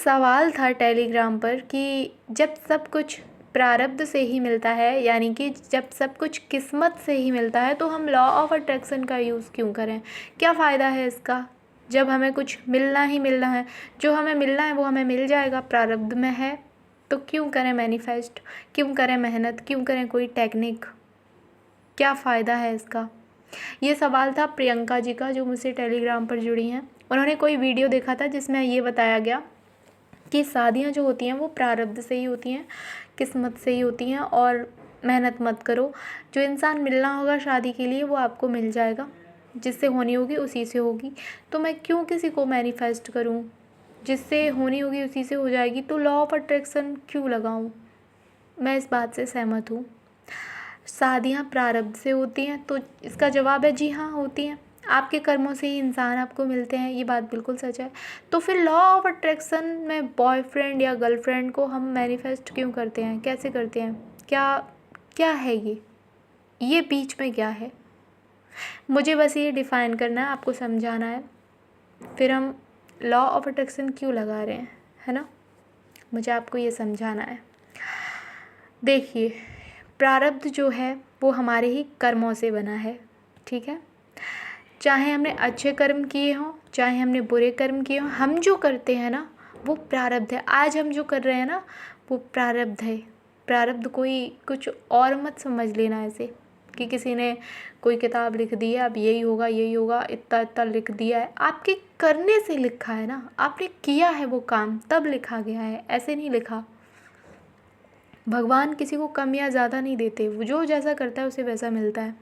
एक सवाल था टेलीग्राम पर कि जब सब कुछ प्रारब्ध से ही मिलता है, यानी कि जब सब कुछ किस्मत से ही मिलता है, तो हम लॉ ऑफ अट्रैक्शन का यूज़ क्यों करें? क्या फ़ायदा है इसका? जब हमें कुछ मिलना ही मिलना है, जो हमें मिलना है वो हमें मिल जाएगा, प्रारब्ध में है, तो क्यों करें मैनिफेस्ट? क्यों करें मेहनत? क्यों करें कोई टेक्निक? क्या फ़ायदा है इसका? ये सवाल था प्रियंका जी का, जो मुझसे टेलीग्राम पर जुड़ी हैं। उन्होंने कोई वीडियो देखा था जिसमें ये बताया गया कि शादियाँ जो होती हैं वो प्रारब्ध से ही होती हैं, किस्मत से ही होती हैं, और मेहनत मत करो। जो इंसान मिलना होगा शादी के लिए वो आपको मिल जाएगा, जिससे होनी होगी उसी से होगी। तो मैं क्यों किसी को मैनिफेस्ट करूं? जिससे होनी होगी उसी से हो जाएगी, तो लॉ ऑफ अट्रैक्शन क्यों लगाऊं? मैं इस बात से सहमत हूँ। शादियाँ प्रारब्ध से होती हैं, तो इसका जवाब है जी हाँ, होती हैं। आपके कर्मों से ही इंसान आपको मिलते हैं, ये बात बिल्कुल सच है। तो फिर लॉ ऑफ अट्रैक्शन में बॉयफ्रेंड या गर्लफ्रेंड को हम मैनिफेस्ट क्यों करते हैं? कैसे करते हैं? क्या क्या है ये बीच में क्या है? मुझे बस ये डिफ़ाइन करना है, आपको समझाना है। फिर हम लॉ ऑफ अट्रैक्शन क्यों लगा रहे हैं, है ना? मुझे आपको ये समझाना है। देखिए, प्रारब्ध जो है वो हमारे ही कर्मों से बना है, ठीक है? चाहे हमने अच्छे कर्म किए हों, चाहे हमने बुरे कर्म किए हों, हम जो करते हैं ना वो प्रारब्ध है। आज हम जो कर रहे हैं ना वो प्रारब्ध है। प्रारब्ध कोई कुछ और मत समझ लेना ऐसे कि किसी ने कोई किताब लिख दी है, अब यही होगा यही होगा, इतना इतना लिख दिया है। आपके करने से लिखा है ना, आपने किया है वो काम तब लिखा गया है, ऐसे नहीं लिखा। भगवान किसी को कम या ज़्यादा नहीं देते, वो जो जैसा करता है उसे वैसा मिलता है।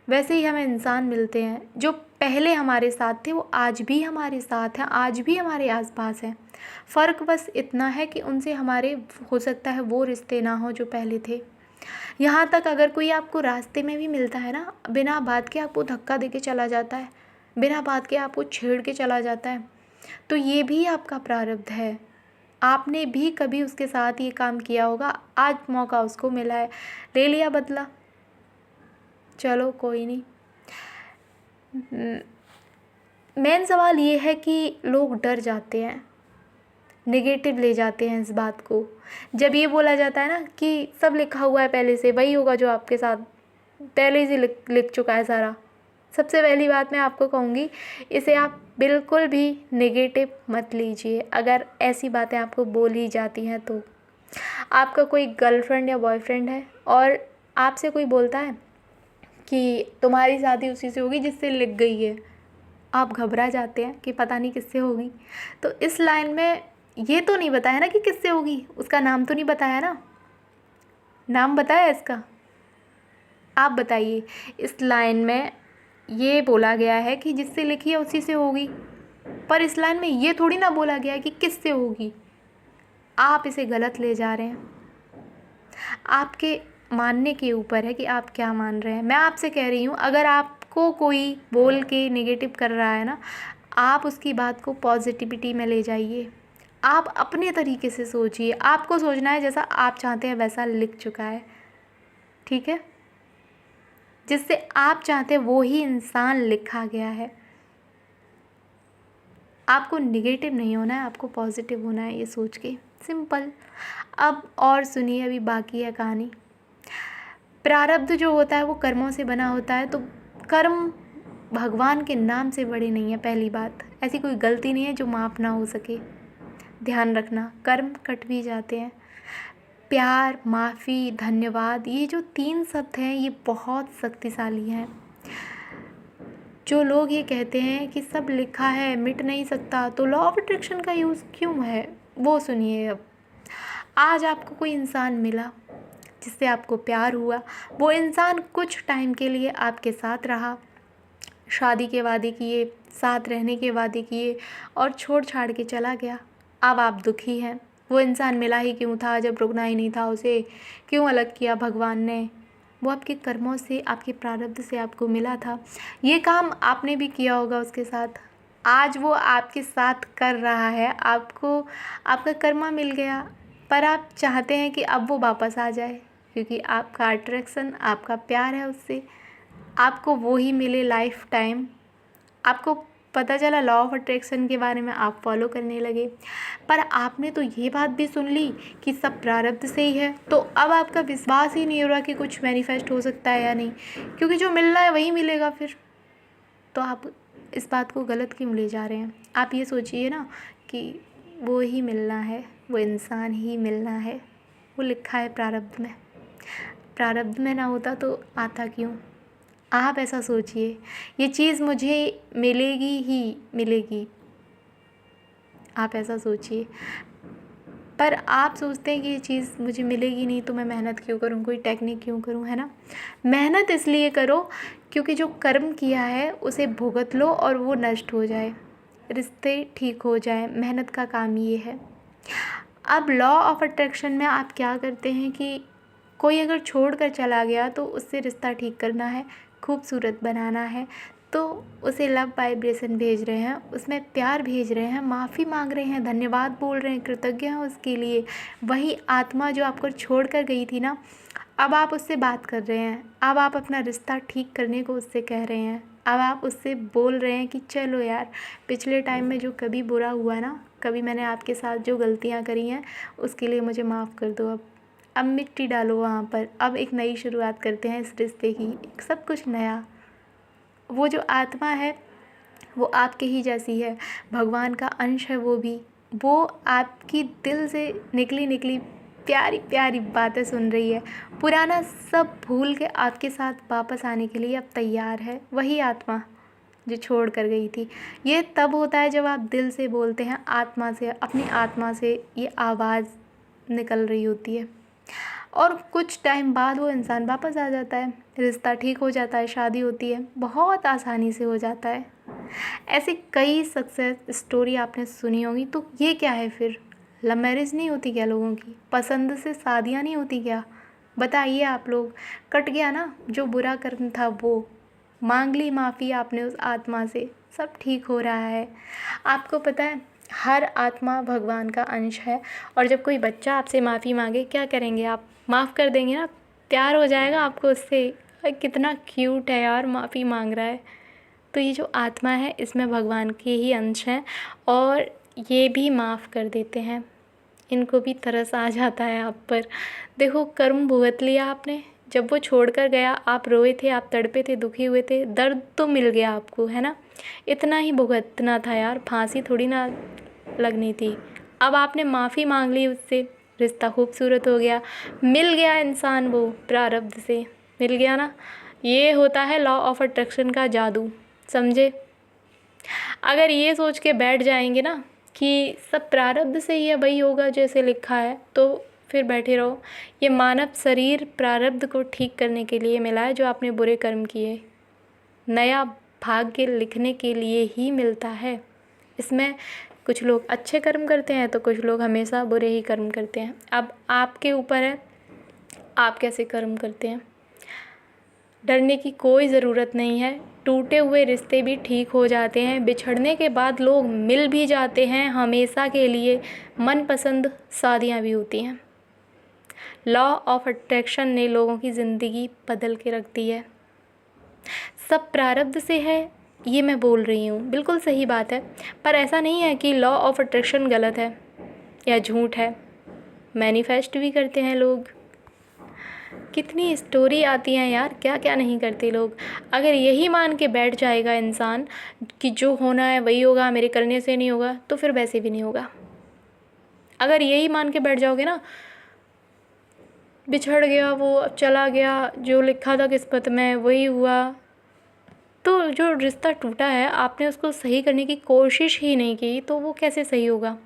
वैसे ही हमें इंसान मिलते हैं जो पहले हमारे साथ थे, वो आज भी हमारे साथ हैं, आज भी हमारे आसपास हैं। फ़र्क बस इतना है कि उनसे हमारे हो सकता है वो रिश्ते ना हो जो पहले थे। यहाँ तक अगर कोई आपको रास्ते में भी मिलता है ना, बिना बात के आपको धक्का देके चला जाता है, बिना बात के आपको छेड़ के चला जाता है, तो ये भी आपका प्रारब्ध है। आपने भी कभी उसके साथ ये काम किया होगा, आज मौका उसको मिला है, ले लिया बदला, चलो कोई नहीं। मेन सवाल ये है कि लोग डर जाते हैं, नेगेटिव ले जाते हैं इस बात को। जब ये बोला जाता है ना कि सब लिखा हुआ है पहले से, वही होगा जो आपके साथ पहले से लिख चुका है सारा। सबसे पहली बात मैं आपको कहूँगी, इसे आप बिल्कुल भी नेगेटिव मत लीजिए। अगर ऐसी बातें आपको बोली जाती हैं तो आपका कोई गर्लफ्रेंड या बॉयफ्रेंड है और आपसे कोई बोलता है कि तुम्हारी शादी उसी से होगी जिससे लिख गई है, आप घबरा जाते हैं कि पता नहीं किससे होगी। तो इस लाइन में ये तो नहीं बताया ना कि किससे होगी, उसका नाम तो नहीं बताया ना, नाम बताया इसका? आप बताइए। इस लाइन में ये बोला गया है कि जिससे लिखी है उसी से होगी, पर इस लाइन में ये थोड़ी ना बोला गया है कि किससे होगी। आप इसे गलत ले जा रहे हैं। आपके मानने के ऊपर है कि आप क्या मान रहे हैं। मैं आपसे कह रही हूँ, अगर आपको कोई बोल के नेगेटिव कर रहा है ना, आप उसकी बात को पॉजिटिविटी में ले जाइए। आप अपने तरीके से सोचिए। आपको सोचना है जैसा आप चाहते हैं वैसा लिख चुका है, ठीक है? जिससे आप चाहते हैं वो ही इंसान लिखा गया है। आपको नेगेटिव नहीं होना है, आपको पॉजिटिव होना है, ये सोच के, सिंपल। अब और सुनिए, अभी बाकी है कहानी। प्रारब्ध जो होता है वो कर्मों से बना होता है, तो कर्म भगवान के नाम से बड़े नहीं है। पहली बात, ऐसी कोई गलती नहीं है जो माफ़ ना हो सके। ध्यान रखना, कर्म कट भी जाते हैं। प्यार, माफ़ी, धन्यवाद, ये जो 3 शब्द हैं ये बहुत शक्तिशाली हैं। जो लोग ये कहते हैं कि सब लिखा है मिट नहीं सकता, तो लॉ ऑफ अट्रैक्शन का यूज़ क्यों है वो सुनिए। अब आज आपको कोई इंसान मिला जिससे आपको प्यार हुआ, वो इंसान कुछ टाइम के लिए आपके साथ रहा, शादी के वादे किए, साथ रहने के वादे किए और छोड़ छाड़ के चला गया। अब आप दुखी हैं। वो इंसान मिला ही क्यों था जब रुकना ही नहीं था उसे? क्यों अलग किया भगवान ने? वो आपके कर्मों से, आपके प्रारब्ध से आपको मिला था। ये काम आपने भी किया होगा उसके साथ। आज वो आपके साथ कर रहा है, आपको आपका कर्मा मिल गया, पर आप चाहते हैं कि अब वो वापस आ जाए, क्योंकि आपका अट्रैक्शन, आपका प्यार है उससे। आपको वो ही मिले लाइफ टाइम। आपको पता चला लॉ ऑफ अट्रैक्शन के बारे में आप फॉलो करने लगे। पर आपने तो ये बात भी सुन ली कि सब प्रारब्ध से ही है, तो अब आपका विश्वास ही नहीं हो रहा कि कुछ मैनिफेस्ट हो सकता है या नहीं, क्योंकि जो मिल रहा है वही मिलेगा फिर। तो आप इस बात को गलत क्यों ले जा रहे हैं? आप ये सोचिए ना कि वो ही मिलना है, वो इंसान ही मिलना है, वो लिखा है प्रारब्ध में। प्रारब्ध में ना होता तो आता क्यों? आप ऐसा सोचिए, ये चीज़ मुझे मिलेगी ही मिलेगी, आप ऐसा सोचिए। पर आप सोचते हैं कि ये चीज़ मुझे मिलेगी नहीं तो मैं मेहनत क्यों करूँ, कोई टेक्निक क्यों करूँ, है ना। मेहनत इसलिए करो क्योंकि जो कर्म किया है उसे भुगत लो और वो नष्ट हो जाए, रिश्ते ठीक हो जाए। मेहनत का काम ये है। अब लॉ ऑफ अट्रैक्शन में आप क्या करते हैं कि कोई अगर छोड़ कर चला गया तो उससे रिश्ता ठीक करना है, खूबसूरत बनाना है, तो उसे लव वाइब्रेशन भेज रहे हैं, उसमें प्यार भेज रहे हैं, माफ़ी मांग रहे हैं, धन्यवाद बोल रहे हैं, कृतज्ञ हैं उसके लिए। वही आत्मा जो आपको छोड़ कर गई थी ना, अब आप उससे बात कर रहे हैं, अब आप अपना रिश्ता ठीक करने को उससे कह रहे हैं, अब आप उससे बोल रहे हैं कि चलो यार, पिछले टाइम में जो कभी बुरा हुआ ना, कभी मैंने आपके साथ जो गलतियाँ करी हैं उसके लिए मुझे माफ़ कर दो। अब मिट्टी डालो वहाँ पर, अब एक नई शुरुआत करते हैं इस रिश्ते की, सब कुछ नया। वो जो आत्मा है वो आपके ही जैसी है, भगवान का अंश है वो आपकी दिल से निकली प्यारी प्यारी बातें सुन रही है, पुराना सब भूल के आपके साथ वापस आने के लिए अब तैयार है। वही आत्मा जो छोड़ कर गई थी। ये तब होता है जब आप दिल से बोलते हैं, आत्मा से, अपनी आत्मा से ये आवाज़ निकल रही होती है, और कुछ टाइम बाद वो इंसान वापस आ जाता है, रिश्ता ठीक हो जाता है, शादी होती है, बहुत आसानी से हो जाता है। ऐसी कई सक्सेस स्टोरी आपने सुनी होगी। तो ये क्या है फिर? लव मैरिज नहीं होती क्या लोगों की? पसंद से शादियाँ नहीं होती क्या? बताइए आप लोग। कट गया ना जो बुरा कर्म था, वो मांग ली माफ़ी आपने उस आत्मा से, सब ठीक हो रहा है। आपको पता है हर आत्मा भगवान का अंश है, और जब कोई बच्चा आपसे माफ़ी मांगे क्या करेंगे आप? माफ़ कर देंगे ना, प्यार हो जाएगा आपको उससे। अरे कितना क्यूट है यार, माफ़ी मांग रहा है। तो ये जो आत्मा है इसमें भगवान के ही अंश हैं, और ये भी माफ़ कर देते हैं, इनको भी तरस आ जाता है आप पर। देखो कर्म भुगत लिया आपने, जब वो छोड़ कर गया आप रोए थे, आप तड़पे थे, दुखी हुए थे, दर्द तो मिल गया आपको, है ना। इतना ही भुगतना था यार, फांसी थोड़ी ना लगनी थी। अब आपने माफ़ी मांग ली उससे, रिश्ता खूबसूरत हो गया, मिल गया इंसान, वो प्रारब्ध से मिल गया ना। ये होता है लॉ ऑफ अट्रैक्शन का जादू, समझे। अगर ये सोच के बैठ जाएंगे ना कि सब प्रारब्ध से ही है, वही होगा जैसे लिखा है, तो फिर बैठे रहो। ये मानव शरीर प्रारब्ध को ठीक करने के लिए मिला है, जो आपने बुरे कर्म किए। नया भाग्य लिखने के लिए ही मिलता है। इसमें कुछ लोग अच्छे कर्म करते हैं तो कुछ लोग हमेशा बुरे ही कर्म करते हैं। अब आपके ऊपर है आप कैसे कर्म करते हैं। डरने की कोई ज़रूरत नहीं है, टूटे हुए रिश्ते भी ठीक हो जाते हैं, बिछड़ने के बाद लोग मिल भी जाते हैं हमेशा के लिए, मनपसंद शादियाँ भी होती हैं। लॉ ऑफ अट्रैक्शन ने लोगों की ज़िंदगी बदल के रख दी है। सब प्रारब्ध से है, ये मैं बोल रही हूँ, बिल्कुल सही बात है, पर ऐसा नहीं है कि लॉ ऑफ अट्रैक्शन गलत है या झूठ है। मैनिफेस्ट भी करते हैं लोग, कितनी स्टोरी आती हैं यार, क्या क्या नहीं करते लोग। अगर यही मान के बैठ जाएगा इंसान कि जो होना है वही होगा, मेरे करने से नहीं होगा, तो फिर वैसे भी नहीं होगा। अगर यही मान के बैठ जाओगे ना, बिछड़ गया वो, अब चला गया, जो लिखा था किस्मत में वही हुआ, तो जो रिश्ता टूटा है आपने उसको सही करने की कोशिश ही नहीं की, तो वो कैसे सही होगा।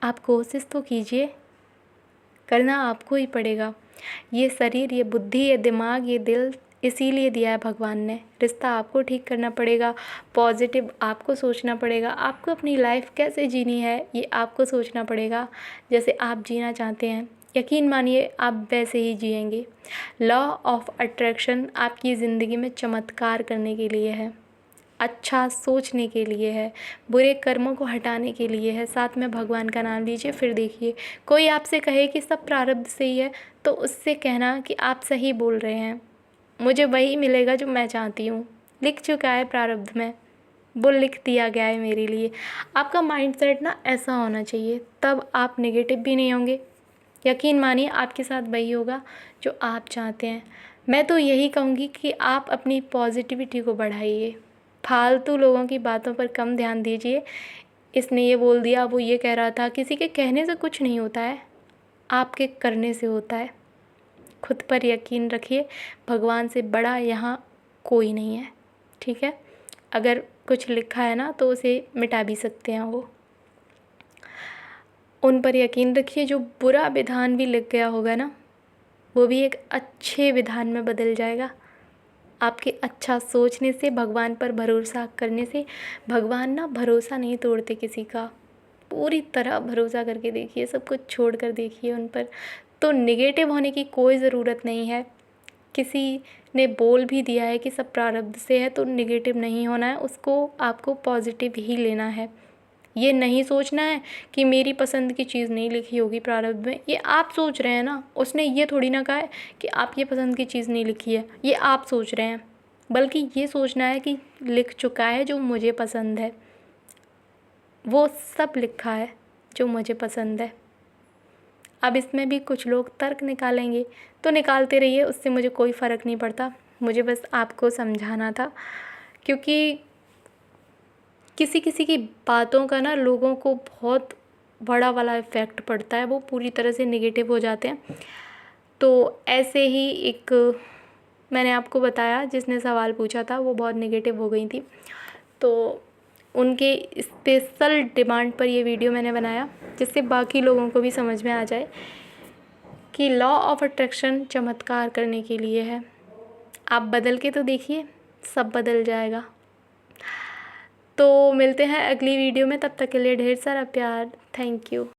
आप कोशिश तो कीजिए, करना आपको ही पड़ेगा। ये शरीर, ये बुद्धि, ये दिमाग, ये दिल इसीलिए दिया है भगवान ने। रिश्ता आपको ठीक करना पड़ेगा, पॉजिटिव आपको सोचना पड़ेगा, आपको अपनी लाइफ कैसे जीनी है ये आपको सोचना पड़ेगा, जैसे आप जीना चाहते हैं। यकीन मानिए आप वैसे ही जिएंगे। लॉ ऑफ अट्रैक्शन आपकी ज़िंदगी में चमत्कार करने के लिए है, अच्छा सोचने के लिए है, बुरे कर्मों को हटाने के लिए है। साथ में भगवान का नाम लीजिए, फिर देखिए कोई आपसे कहे कि सब प्रारब्ध से ही है, तो उससे कहना कि आप सही बोल रहे हैं, मुझे वही मिलेगा जो मैं चाहती हूँ, लिख चुका है प्रारब्ध में। वो लिख दिया गया है मेरे लिए। आपका माइंडसेट ना ऐसा होना चाहिए, तब आप नेगेटिव भी नहीं होंगे। यकीन मानिए आपके साथ वही होगा जो आप चाहते हैं। मैं तो यही कहूँगी कि आप अपनी पॉजिटिविटी को बढ़ाइए, फालतू लोगों की बातों पर कम ध्यान दीजिए। इसने ये बोल दिया, वो ये कह रहा था, किसी के कहने से कुछ नहीं होता है, आपके करने से होता है। खुद पर यकीन रखिए, भगवान से बड़ा यहाँ कोई नहीं है, ठीक है। अगर कुछ लिखा है ना तो उसे मिटा भी सकते हैं वो। उन पर यकीन रखिए, जो बुरा विधान भी लिख गया होगा ना, वो भी एक अच्छे विधान में बदल जाएगा। आपके अच्छा सोचने से, भगवान पर भरोसा करने से। भगवान ना भरोसा नहीं तोड़ते किसी का, पूरी तरह भरोसा करके देखिए, सब कुछ छोड़ कर देखिए उन पर। तो नेगेटिव होने की कोई ज़रूरत नहीं है। किसी ने बोल भी दिया है कि सब प्रारब्ध से है, तो नेगेटिव नहीं होना है, उसको आपको पॉजिटिव ही लेना है। ये नहीं सोचना है कि मेरी पसंद की चीज़ नहीं लिखी होगी प्रारब्ध में। ये आप सोच रहे हैं ना, उसने ये थोड़ी ना कहा है कि आप ये पसंद की चीज़ नहीं लिखी है, ये आप सोच रहे हैं। बल्कि ये सोचना है कि लिख चुका है जो मुझे पसंद है, वो सब लिखा है जो मुझे पसंद है। अब इसमें भी कुछ लोग तर्क निकालेंगे तो निकालते रहिए, उससे मुझे कोई फ़र्क नहीं पड़ता। मुझे बस आपको समझाना था, क्योंकि किसी किसी की बातों का ना लोगों को बहुत बड़ा वाला इफ़ेक्ट पड़ता है, वो पूरी तरह से नेगेटिव हो जाते हैं। तो ऐसे ही एक मैंने आपको बताया, जिसने सवाल पूछा था वो बहुत नेगेटिव हो गई थी, तो उनके स्पेशल डिमांड पर ये वीडियो मैंने बनाया, जिससे बाकी लोगों को भी समझ में आ जाए कि लॉ ऑफ अट्रैक्शन चमत्कार करने के लिए है। आप बदल के तो देखिए, सब बदल जाएगा। तो मिलते हैं अगली वीडियो में, तब तक के लिए ढेर सारा प्यार। Thank you.